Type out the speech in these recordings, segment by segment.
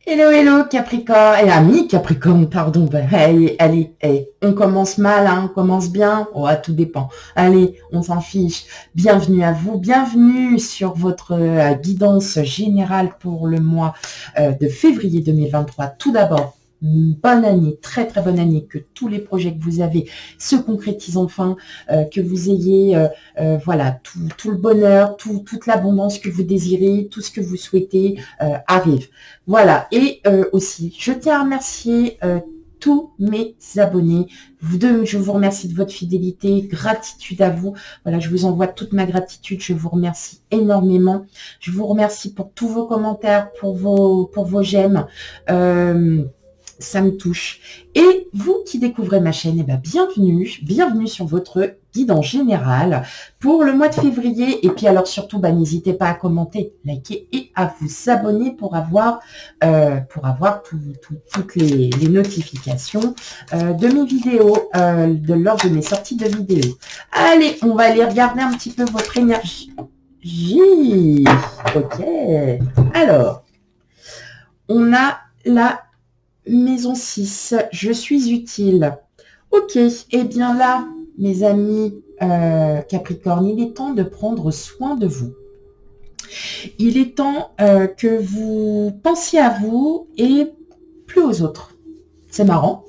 Hello, hello, Capricorne, et ami Capricorne, pardon. Allez, allez, on commence mal, hein, on commence bien. Oh, tout dépend. Allez, on s'en fiche. Bienvenue à vous, bienvenue sur votre guidance générale pour le mois de février 2023. Tout d'abord, bonne année, très très bonne année, que tous les projets que vous avez se concrétisent enfin, que vous ayez voilà tout le bonheur, toute l'abondance que vous désirez, tout ce que vous souhaitez arrive. Voilà, et aussi, je tiens à remercier tous mes abonnés. Je vous remercie de votre fidélité, gratitude à vous. Voilà, je vous envoie toute ma gratitude, je vous remercie énormément. Je vous remercie pour tous vos commentaires, pour vos j'aime. Ça me touche. Et vous qui découvrez ma chaîne, eh ben bienvenue sur votre guide en général pour le mois de février. Et puis alors surtout, n'hésitez pas à commenter, liker et à vous abonner pour avoir toutes les notifications de mes vidéos, lors de mes sorties de vidéos. Allez, on va aller regarder un petit peu votre énergie. Ok. Alors, on a la maison 6, je suis utile. Ok, et bien là, mes amis Capricorne, il est temps de prendre soin de vous. Il est temps que vous pensiez à vous et plus aux autres. C'est marrant.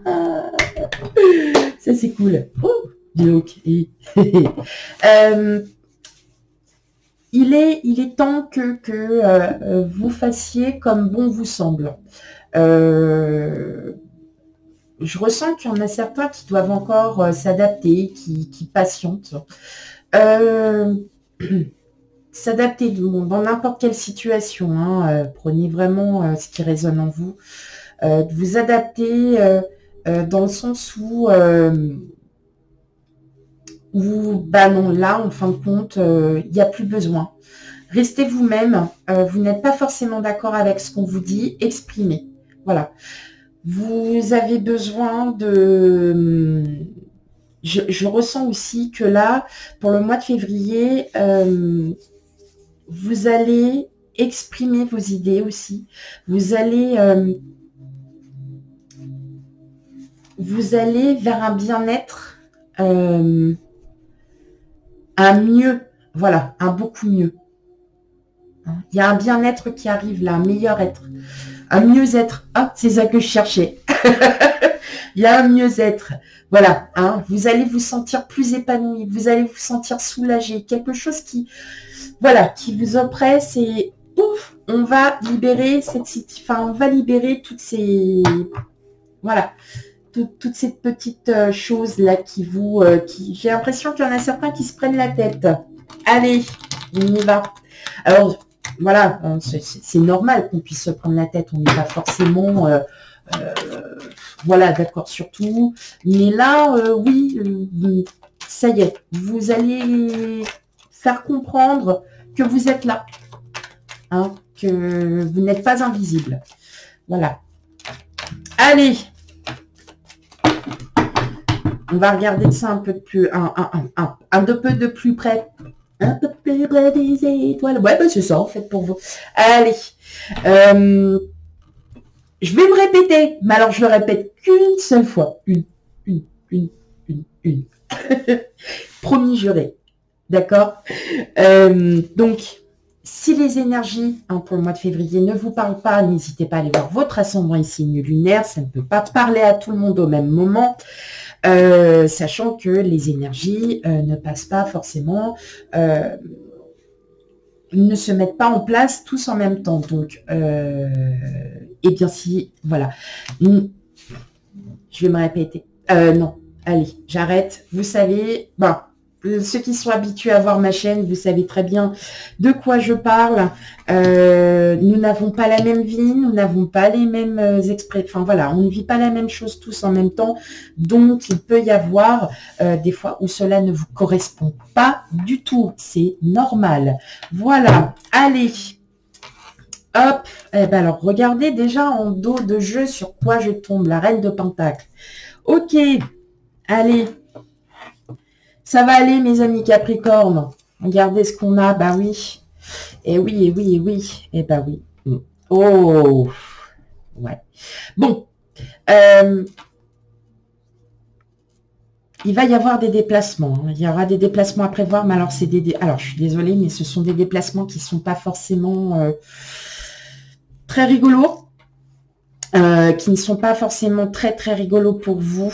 Ça, c'est cool. Oh, donc, il est temps que vous fassiez comme bon vous semble. Je ressens qu'il y en a certains qui doivent encore s'adapter, qui patientent. S'adapter dans n'importe quelle situation. Prenez vraiment ce qui résonne en vous. De vous adapter dans le sens où non, là, en fin de compte, il n'y a plus besoin. Restez vous-même. Vous n'êtes pas forcément d'accord avec ce qu'on vous dit. Exprimez. Voilà. Vous avez besoin de... Je ressens aussi que là, pour le mois de février, vous allez exprimer vos idées aussi. Vous allez vers un bien-être, un mieux, voilà, un beaucoup mieux. Il y a un bien-être qui arrive là, un meilleur être, un mieux-être. Ah, c'est ça que je cherchais. Il y a un mieux-être. Voilà, vous allez vous sentir plus épanoui, vous allez vous sentir soulagé, quelque chose qui vous oppresse et ouf, on va libérer toutes ces, voilà, toutes ces petites choses là j'ai l'impression qu'il y en a certains qui se prennent la tête. Allez, on y va. Alors, voilà, c'est normal qu'on puisse se prendre la tête, on n'est pas forcément... voilà, d'accord sur tout. Mais là, oui, ça y est, vous allez faire comprendre que vous êtes là, que vous n'êtes pas invisible. Voilà. Allez, on va regarder ça un peu de plus, un peu de plus près. Un peu plus près des étoiles. Ouais, c'est ça, en fait, pour vous. Allez. Je vais me répéter, mais alors je le répète qu'une seule fois. Une. Promis juré. D'accord. Donc, si les énergies pour le mois de février ne vous parlent pas, n'hésitez pas à aller voir votre ascendant et signe lunaire. Ça ne peut pas parler à tout le monde au même moment. Sachant que les énergies ne passent pas forcément... ne se mettent pas en place tous en même temps. Donc, et bien si, voilà. Je vais me répéter. Non, allez, j'arrête. Vous savez, ceux qui sont habitués à voir ma chaîne, vous savez très bien de quoi je parle. Nous n'avons pas la même vie, nous n'avons pas les mêmes expressions. Enfin voilà, on ne vit pas la même chose tous en même temps. Donc, il peut y avoir des fois où cela ne vous correspond pas du tout. C'est normal. Voilà, allez. Hop, alors regardez déjà en dos de jeu sur quoi je tombe, la reine de Pentacle. Ok, allez, ça va aller mes amis Capricorne. Regardez ce qu'on a, bah oui. Et oui, et oui, et oui, et bah oui. Oh, ouais. Bon, euh, il va y avoir des déplacements. Hein. Il y aura des déplacements à prévoir, mais alors alors je suis désolée, mais ce sont des déplacements qui sont pas forcément très rigolos. Qui ne sont pas forcément très très rigolos pour vous,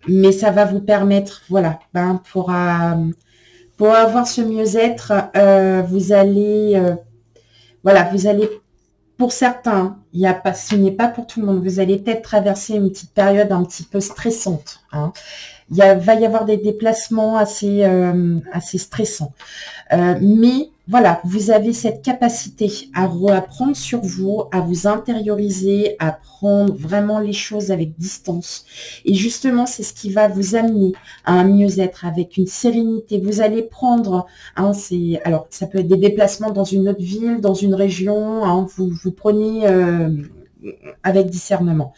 mais ça va vous permettre, voilà, pour avoir ce mieux-être, vous allez, voilà, vous allez, pour certains, il y a pas, ce n'est pas pour tout le monde, vous allez peut-être traverser une petite période un petit peu stressante. Hein. Va y avoir des déplacements assez stressants. Mais voilà, vous avez cette capacité à prendre sur vous, à vous intérioriser, à prendre vraiment les choses avec distance. Et justement, c'est ce qui va vous amener à un mieux-être avec une sérénité. Vous allez prendre, hein, alors ça peut être des déplacements dans une autre ville, dans une région, hein, vous prenez avec discernement.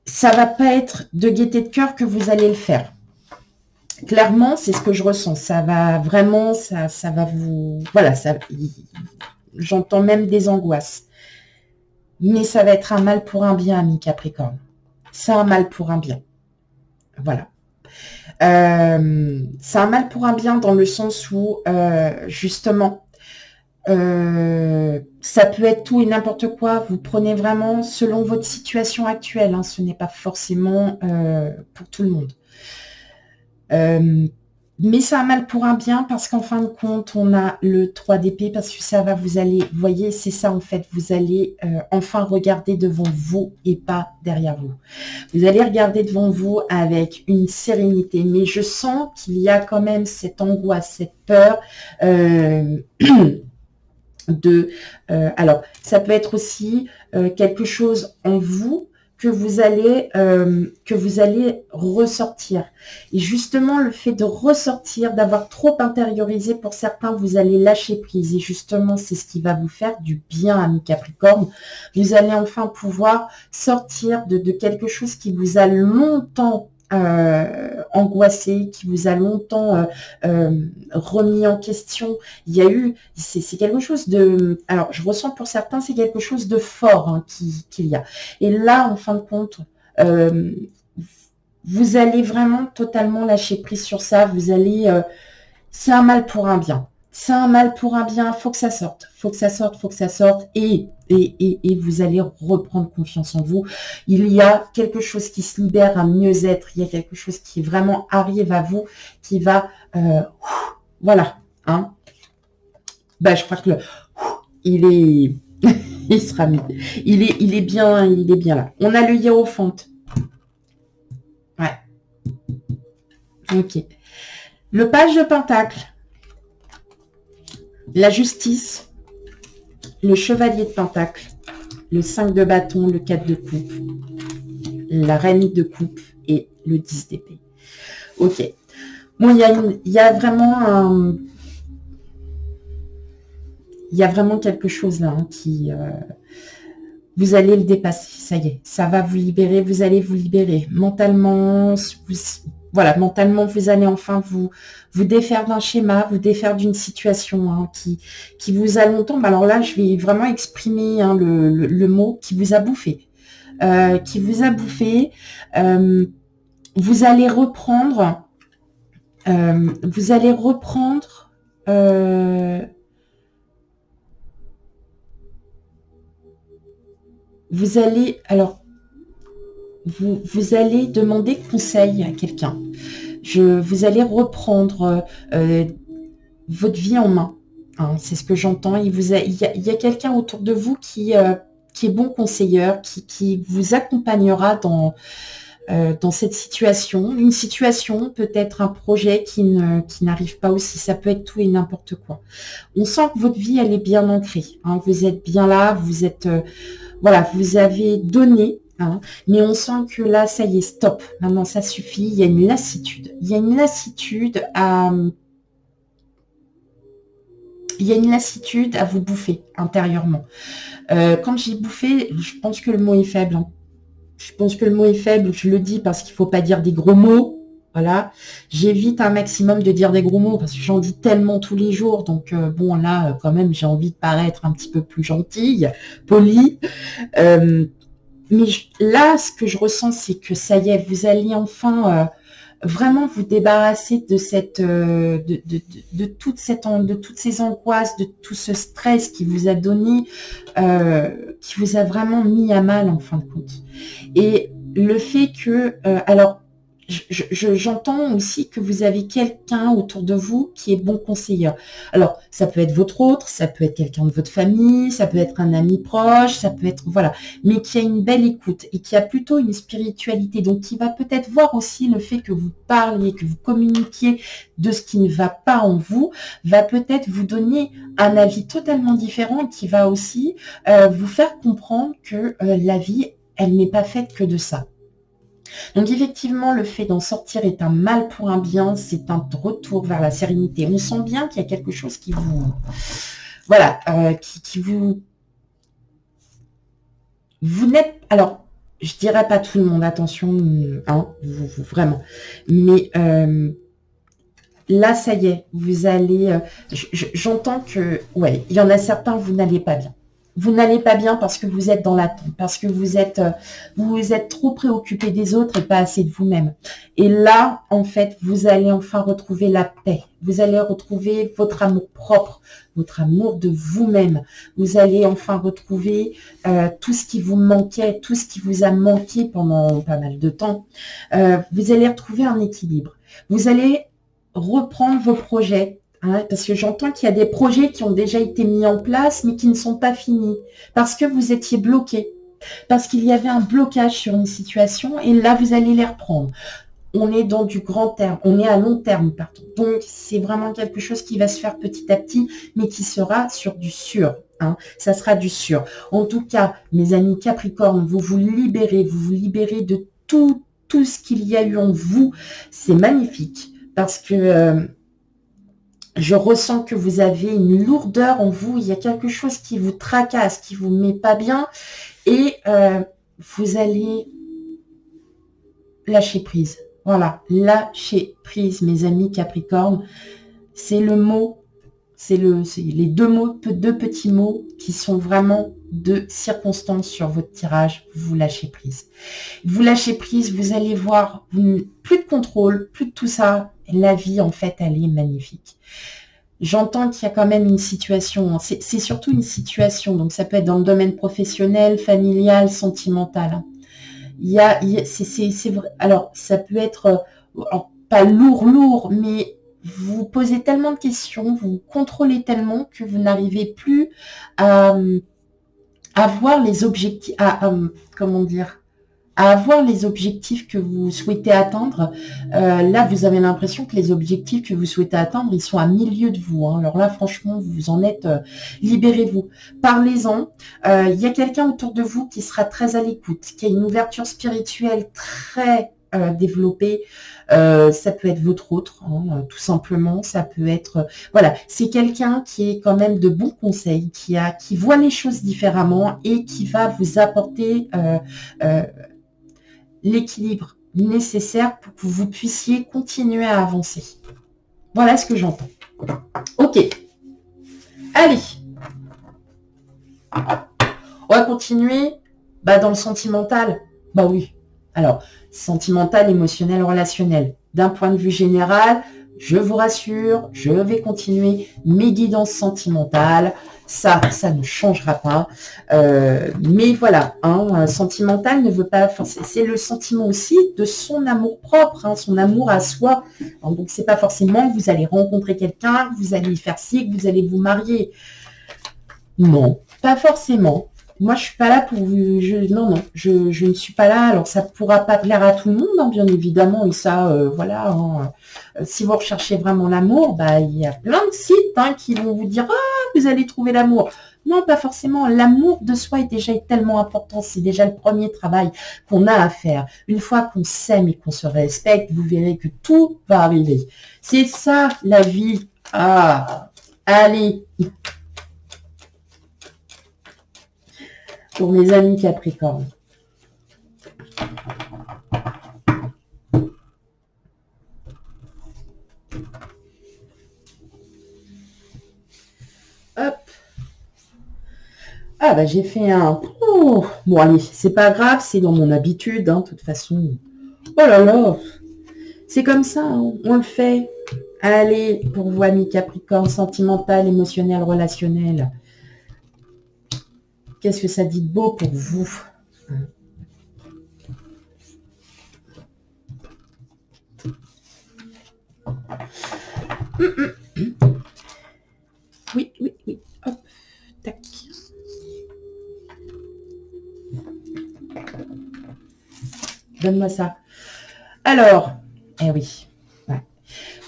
Ça va pas être de gaieté de cœur que vous allez le faire. Clairement, c'est ce que je ressens. Ça va vraiment, ça va vous... Voilà, j'entends même des angoisses. Mais ça va être un mal pour un bien, ami Capricorne. C'est un mal pour un bien. Voilà. C'est un mal pour un bien dans le sens où, justement, ça peut être tout et n'importe quoi. Vous prenez vraiment selon votre situation actuelle. Hein, ce n'est pas forcément pour tout le monde. Mais c'est un mal pour un bien parce qu'en fin de compte, on a le 3 d'épée parce que ça va, vous allez, vous voyez, c'est ça en fait, vous allez enfin regarder devant vous et pas derrière vous. Vous allez regarder devant vous avec une sérénité, mais je sens qu'il y a quand même cette angoisse, cette peur alors, ça peut être aussi quelque chose en vous que vous allez ressortir. Et justement, le fait de ressortir, d'avoir trop intériorisé, pour certains, vous allez lâcher prise. Et justement, c'est ce qui va vous faire du bien, ami Capricorne. Vous allez enfin pouvoir sortir de quelque chose qui vous a longtemps angoissé, qui vous a longtemps remis en question. Il y a eu, c'est quelque chose de, alors je ressens pour certains, c'est quelque chose de fort hein, qu'il y a. Et là, en fin de compte, vous allez vraiment totalement lâcher prise sur ça. Vous allez, c'est un mal pour un bien. C'est un mal pour un bien, faut que ça sorte, faut que ça sorte, faut que ça sorte, et vous allez reprendre confiance en vous. Il y a quelque chose qui se libère, un mieux-être, il y a quelque chose qui vraiment arrive à vous, qui va, voilà, hein. Bah, je crois que il est, il sera mieux. Il est bien là. On a le hiérophant. Ouais. Ok. Le page de Pentacle. La justice, le chevalier de Pentacle, le 5 de bâton, le 4 de coupe, la reine de coupe et le 10 d'épée. Ok. Bon, il y a vraiment quelque chose là hein, qui... vous allez le dépasser, ça y est. Ça va vous libérer, vous allez vous libérer. Mentalement, voilà, mentalement, vous allez enfin vous défaire d'un schéma, vous défaire d'une situation hein, qui vous a longtemps... Alors là, je vais vraiment exprimer hein, le mot qui vous a bouffé. Qui vous a bouffé. Vous allez reprendre... vous allez... Alors, vous allez demander conseil à quelqu'un. Vous allez reprendre votre vie en main. Hein, c'est ce que j'entends. Il y a quelqu'un autour de vous qui est bon conseilleur, qui vous accompagnera dans cette situation. Une situation, peut-être un projet qui n'arrive pas aussi. Ça peut être tout et n'importe quoi. On sent que votre vie, elle est bien ancrée. Hein, vous êtes bien là, vous êtes... voilà, vous avez donné, hein, mais on sent que là, ça y est, stop. Maintenant, ça suffit. Il y a une lassitude. Il y a une lassitude à vous bouffer intérieurement. Quand j'ai bouffé, je pense que le mot est faible. Hein. Je pense que le mot est faible. Je le dis parce qu'il ne faut pas dire des gros mots. Voilà, j'évite un maximum de dire des gros mots parce que j'en dis tellement tous les jours. Donc bon, là, quand même, j'ai envie de paraître un petit peu plus gentille, polie. Euh, mais là, ce que je ressens, c'est que ça y est, vous allez enfin vraiment vous débarrasser de cette, de toutes ces angoisses, de tout ce stress qui vous a donné, qui vous a vraiment mis à mal en fin de compte. Et le fait que, alors, j'entends aussi que vous avez quelqu'un autour de vous qui est bon conseiller. Alors, ça peut être votre autre, ça peut être quelqu'un de votre famille, ça peut être un ami proche, ça peut être, voilà, mais qui a une belle écoute et qui a plutôt une spiritualité, donc qui va peut-être voir aussi le fait que vous parliez, que vous communiquiez de ce qui ne va pas en vous, va peut-être vous donner un avis totalement différent et qui va aussi vous faire comprendre que la vie, elle n'est pas faite que de ça. Donc effectivement, le fait d'en sortir est un mal pour un bien, c'est un retour vers la sérénité. On sent bien qu'il y a quelque chose qui vous... Voilà, qui vous... Vous n'êtes... Alors, je dirais pas tout le monde, attention, hein, vraiment. Mais là, ça y est, vous allez... j'entends que, ouais, il y en a certains, vous n'allez pas bien. Vous n'allez pas bien parce que vous êtes dans l'attente, parce que vous êtes trop préoccupé des autres et pas assez de vous-même. Et là, en fait, vous allez enfin retrouver la paix. Vous allez retrouver votre amour propre, votre amour de vous-même. Vous allez enfin retrouver tout ce qui vous manquait, tout ce qui vous a manqué pendant pas mal de temps. Vous allez retrouver un équilibre. Vous allez reprendre vos projets. Parce que j'entends qu'il y a des projets qui ont déjà été mis en place, mais qui ne sont pas finis, parce que vous étiez bloqué, parce qu'il y avait un blocage sur une situation, et là, vous allez les reprendre. On est dans du grand terme, on est à long terme, pardon. Donc, c'est vraiment quelque chose qui va se faire petit à petit, mais qui sera sur du sûr. Ça sera du sûr. En tout cas, mes amis Capricorne, vous vous libérez de tout ce qu'il y a eu en vous. C'est magnifique, parce que... je ressens que vous avez une lourdeur en vous, il y a quelque chose qui vous tracasse, qui vous met pas bien, et vous allez lâcher prise. Voilà, lâcher prise, mes amis Capricorne, c'est le mot, c'est les deux petits mots qui sont vraiment de circonstances sur votre tirage. Vous lâchez prise. Vous lâchez prise, vous allez voir, plus de contrôle, plus de tout ça. La vie, en fait, elle est magnifique. J'entends qu'il y a quand même une situation, c'est surtout une situation, donc ça peut être dans le domaine professionnel, familial, sentimental. C'est vrai. Alors, ça peut être pas lourd, mais vous posez tellement de questions, vous contrôlez tellement que vous n'arrivez plus à voir les objectifs, comment dire, à avoir les objectifs que vous souhaitez atteindre. Là, vous avez l'impression que les objectifs que vous souhaitez atteindre, ils sont à milieu de vous. Alors là, franchement, vous en êtes, libérez-vous. Parlez-en. Il y a quelqu'un autour de vous qui sera très à l'écoute, qui a une ouverture spirituelle très développée. Ça peut être votre autre, tout simplement. Ça peut être... voilà, c'est quelqu'un qui est quand même de bons conseils, qui voit les choses différemment et qui va vous apporter... l'équilibre nécessaire pour que vous puissiez continuer à avancer. Voilà ce que j'entends. Ok. Allez. On va continuer dans le sentimental. Bah oui. Alors, sentimental, émotionnel, relationnel. D'un point de vue général, je vous rassure, je vais continuer mes guidances sentimentales. Ça ne changera pas. Mais voilà, sentimental ne veut pas... c'est le sentiment aussi de son amour propre, son amour à soi. Donc, c'est pas forcément que vous allez rencontrer quelqu'un, que vous allez faire ci, que vous allez vous marier. Non, pas forcément. Moi, je suis pas là pour vous... non, je ne suis pas là. Alors, ça pourra pas plaire à tout le monde, bien évidemment. Et ça, voilà. Si vous recherchez vraiment l'amour, il y a plein de sites qui vont vous dire « Ah, vous allez trouver l'amour ». Non, pas forcément. L'amour de soi est déjà tellement important. C'est déjà le premier travail qu'on a à faire. Une fois qu'on s'aime et qu'on se respecte, vous verrez que tout va arriver. C'est ça, la vie. Ah, allez. Pour mes amis Capricorne. Hop. Ah bah j'ai fait un... Oh. Bon allez, c'est pas grave, c'est dans mon habitude, hein, de toute façon. Oh là là, c'est comme ça, hein, on le fait. Allez, pour vous amis Capricorne, sentimental, émotionnel, relationnel. Qu'est-ce que ça dit de beau pour vous? Oui, oui, oui. Hop, tac. Donne-moi ça. Alors, eh oui. Ouais.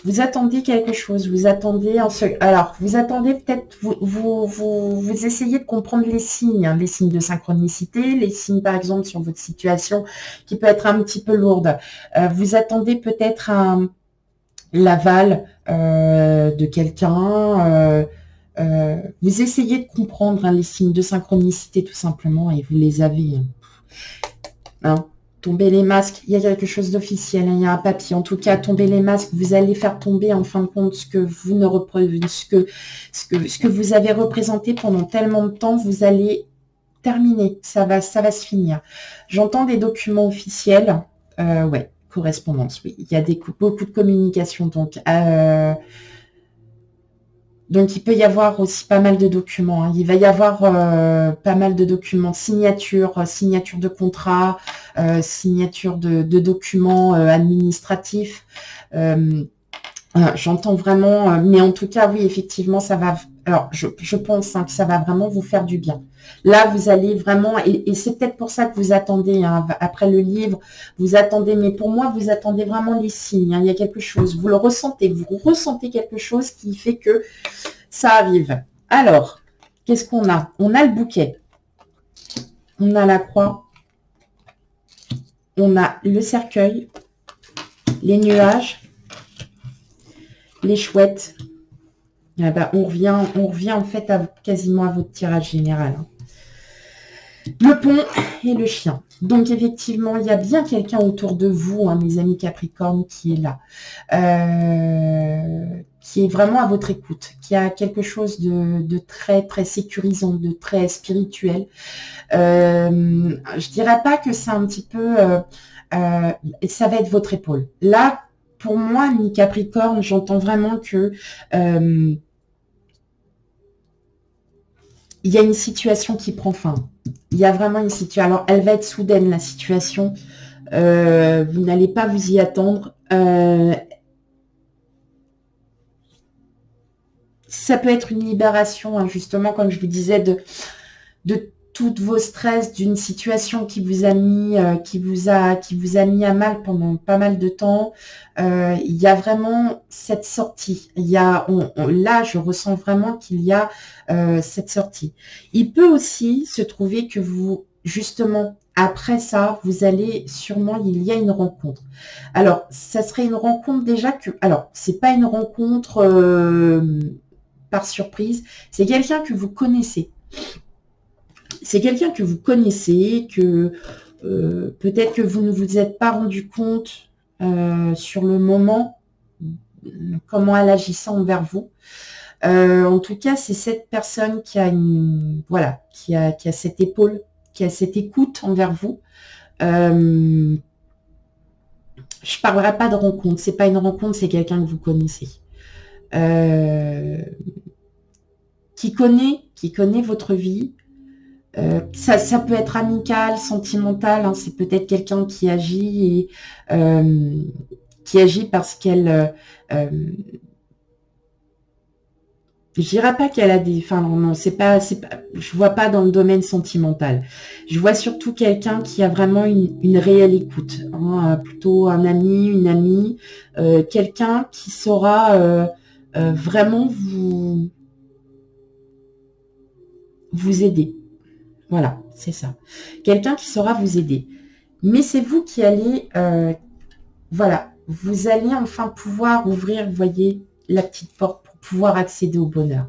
Vous attendez quelque chose, vous attendez alors vous attendez peut-être, vous essayez de comprendre les signes, hein, les signes de synchronicité, les signes par exemple sur votre situation qui peut être un petit peu lourde. Vous attendez peut-être l'aval de quelqu'un. Vous essayez de comprendre, hein, les signes de synchronicité tout simplement et vous les avez. Hein. Tomber les masques, il y a quelque chose d'officiel, hein, il y a un papier. En tout cas, tomber les masques, vous allez faire tomber en fin de compte ce que vous ne ce que vous avez représenté pendant tellement de temps, vous allez terminer. Ça va se finir. J'entends des documents officiels. Ouais, correspondance, oui. Il y a beaucoup de communication. Donc, il peut y avoir aussi pas mal de documents. Hein. Il va y avoir pas mal de documents, signature de contrat, signature de documents administratifs. J'entends vraiment, mais en tout cas, oui, effectivement, ça va. Alors, je pense, hein, que ça va vraiment vous faire du bien. Là, vous allez vraiment, et c'est peut-être pour ça que vous attendez, hein, après le livre, vous attendez, mais pour moi, vous attendez vraiment les signes. Hein, il y a quelque chose, vous ressentez quelque chose qui fait que ça arrive. Alors, qu'est-ce qu'on a? On a le bouquet, on a la croix, on a le cercueil, les nuages, les chouettes. Ah bah, on revient en fait quasiment à votre tirage général. Hein. Le pont et le chien. Donc effectivement, il y a bien quelqu'un autour de vous, hein, mes amis Capricorne, qui est là, qui est vraiment à votre écoute, qui a quelque chose de très très sécurisant, de très spirituel. Je dirais pas que c'est un petit peu, ça va être votre épaule. Là, pour moi, mi Capricorne, j'entends vraiment que il y a une situation qui prend fin. Il y a vraiment une situation. Alors, elle va être soudaine, la situation. Vous n'allez pas vous y attendre. Ça peut être une libération, hein, justement, comme je vous disais, de tous vos stress, d'une situation qui vous a mis à mal pendant pas mal de temps. Il y a vraiment cette sortie. Là, je ressens vraiment qu'il y a cette sortie. Il peut aussi se trouver que vous, justement, après ça, vous allez sûrement, il y a une rencontre. Alors, ça serait une rencontre déjà alors, c'est pas une rencontre par surprise, c'est quelqu'un que vous connaissez. C'est quelqu'un que vous connaissez, que peut-être que vous ne vous êtes pas rendu compte sur le moment comment elle agissait envers vous. En tout cas, c'est cette personne qui a qui a cette épaule, qui a cette écoute envers vous. Je parlerai pas de rencontre. C'est pas une rencontre, c'est quelqu'un que vous connaissez. Qui connaît votre vie. Ça peut être amical, sentimental, hein, c'est peut-être quelqu'un qui agit parce qu'elle, je dirais pas qu'elle a des, enfin non, c'est pas, je vois pas dans le domaine sentimental. Je vois surtout quelqu'un qui a vraiment une réelle écoute, hein, plutôt un ami, une amie, quelqu'un qui saura vraiment vous aider. Voilà, c'est ça. Quelqu'un qui saura vous aider. Mais c'est vous qui allez, voilà, vous allez enfin pouvoir ouvrir, vous voyez, la petite porte pour pouvoir accéder au bonheur.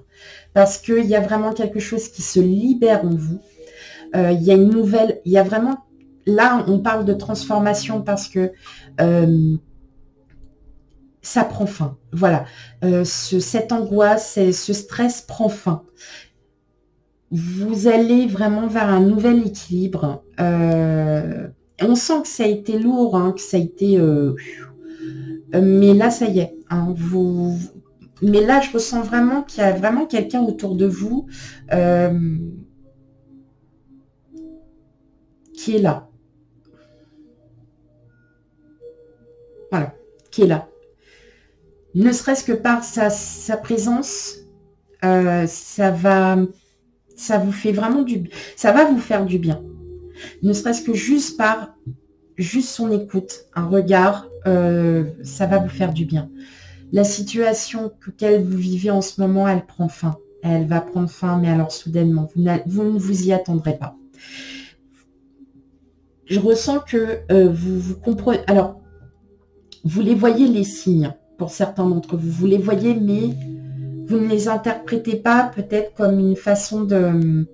Parce qu'il y a vraiment quelque chose qui se libère en vous. Il y a une nouvelle, il y a vraiment, là, on parle de transformation parce que ça prend fin. Voilà. Cette angoisse, ce stress prend fin. Vous allez vraiment vers un nouvel équilibre. On sent que ça a été lourd, hein, que ça a été... mais là, ça y est. Hein, mais là, je ressens vraiment qu'il y a vraiment quelqu'un autour de vous qui est là. Voilà, qui est là. Ne serait-ce que par sa présence, ça vous fait vraiment ça va vous faire du bien. Ne serait-ce que juste son écoute, un regard, ça va vous faire du bien. La situation qu'elle vous vivez en ce moment, elle prend fin. Elle va prendre fin, mais alors soudainement, vous ne vous y attendrez pas. Je ressens que vous comprenez. Alors, vous les voyez, les signes, pour certains d'entre vous. Vous les voyez, mais vous ne les interprétez pas peut-être comme une façon de...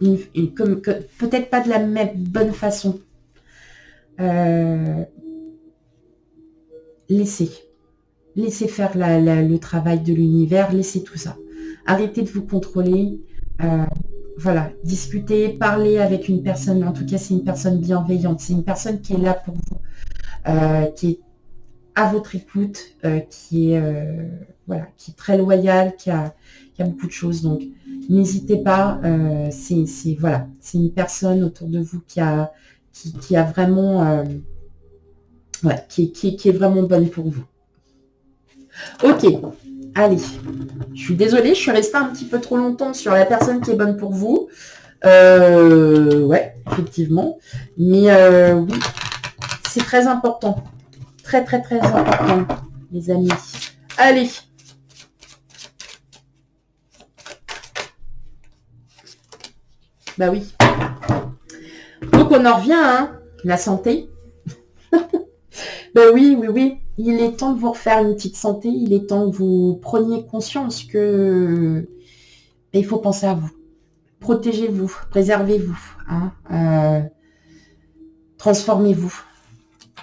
peut-être pas de la même bonne façon. Laissez faire le travail de l'univers, laissez tout ça. Arrêtez de vous contrôler. Voilà, discutez, parlez avec une personne. En tout cas, c'est une personne bienveillante. C'est une personne qui est là pour vous, qui est à votre écoute, qui est très loyale, qui a beaucoup de choses. Donc, n'hésitez pas. C'est une personne autour de vous qui a vraiment, qui est vraiment bonne pour vous. Ok, allez. Je suis désolée, je suis restée un petit peu trop longtemps sur la personne qui est bonne pour vous. Ouais, effectivement. Mais oui, c'est très important. Très, très, très important, les amis. Allez. Bah oui. Donc, on en revient, hein, la santé. Ben oui, oui, oui. Il est temps de vous refaire une petite santé. Il est temps que vous preniez conscience que il faut penser à vous. Protégez-vous, préservez-vous, hein, transformez-vous.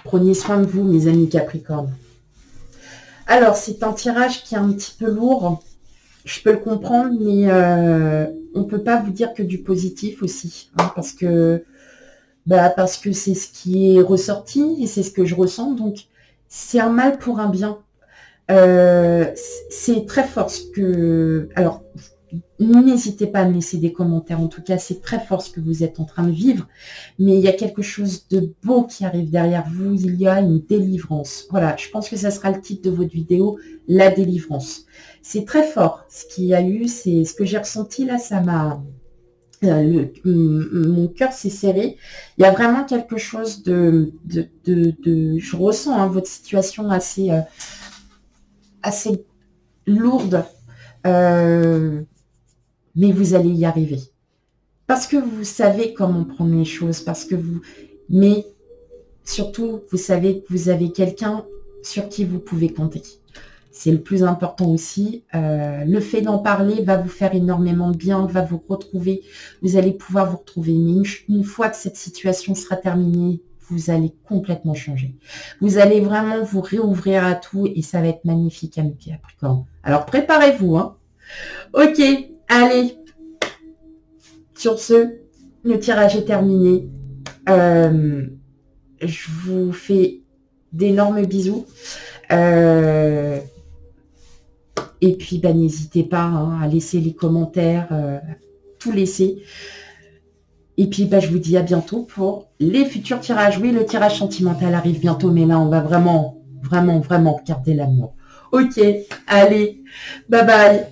Prenez soin de vous, mes amis Capricorne. Alors, c'est un tirage qui est un petit peu lourd. Je peux le comprendre, mais on ne peut pas vous dire que du positif aussi, hein, parce que c'est ce qui est ressorti et c'est ce que je ressens. Donc, c'est un mal pour un bien. C'est très fort ce que... Alors, n'hésitez pas à me laisser des commentaires. En tout cas, c'est très fort ce que vous êtes en train de vivre. Mais il y a quelque chose de beau qui arrive derrière vous. Il y a une délivrance. Voilà, je pense que ça sera le titre de votre vidéo, la délivrance. C'est très fort. Ce qu'il y a eu, c'est ce que j'ai ressenti là, ça m'a... mon cœur s'est serré. Il y a vraiment quelque chose de je ressens, hein, votre situation assez lourde, mais vous allez y arriver. Parce que vous savez comment prendre les choses, mais surtout, vous savez que vous avez quelqu'un sur qui vous pouvez compter. C'est le plus important aussi. Le fait d'en parler va vous faire énormément de bien, va vous retrouver. Vous allez pouvoir vous retrouver. Mais une fois que cette situation sera terminée, vous allez complètement changer. Vous allez vraiment vous réouvrir à tout et ça va être magnifique, amis Capricorne. Alors, préparez-vous. Hein. Ok, allez. Sur ce, le tirage est terminé. Je vous fais d'énormes bisous. Et puis, n'hésitez pas, hein, à laisser les commentaires, tout laisser. Et puis, je vous dis à bientôt pour les futurs tirages. Oui, le tirage sentimental arrive bientôt, mais là, on va vraiment, vraiment, vraiment garder l'amour. Ok, allez, bye bye.